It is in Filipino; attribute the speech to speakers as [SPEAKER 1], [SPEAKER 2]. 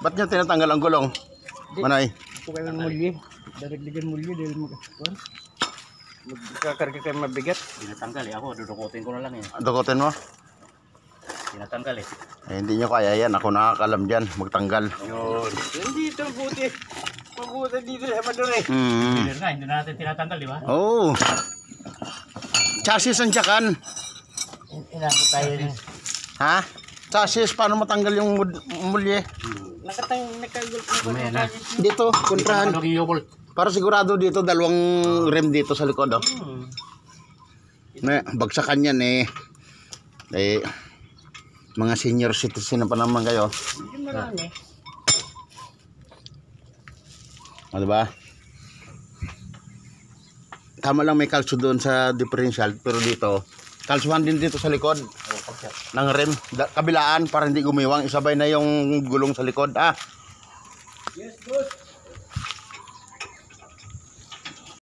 [SPEAKER 1] Ba't niya tinatanggal ang gulong? Manay.
[SPEAKER 2] Kung kayo ng mulye, daragdagan mulye dahil magkakarga kayo mabigat.
[SPEAKER 3] Tinatanggal eh. Ako, dudukutin ko na lang eh.
[SPEAKER 1] Dukutin mo?
[SPEAKER 3] Tinatanggal eh.
[SPEAKER 1] Hindi nyo kaya yan. Ako nakakalam dyan. Magtanggal.
[SPEAKER 2] Yun. Dito, buti. Mabuti dito sa Madure.
[SPEAKER 3] Hindi na natin tinatanggal, di ba?
[SPEAKER 1] Oo. Chassis ang tsakan.
[SPEAKER 2] Inabot tayo ng...
[SPEAKER 1] Ha? Chassis, paano matanggal yung mulye?
[SPEAKER 3] Mamaya na.
[SPEAKER 1] Dito, kontrahan.
[SPEAKER 3] Ano yung yobolt?
[SPEAKER 1] Para sigurado dito, dalawang rim dito sa likod. Oh. Bagsakan yan eh. Mga senior citizen na pa naman kayo.
[SPEAKER 2] Hindi marami.
[SPEAKER 1] O, diba? Tama lang may kalso doon sa differential, pero dito, kalsuhan din dito sa likod ng rim. Kabilaan para hindi gumiwang, isabay na yung gulong sa likod. Ah.
[SPEAKER 2] Yes, boss.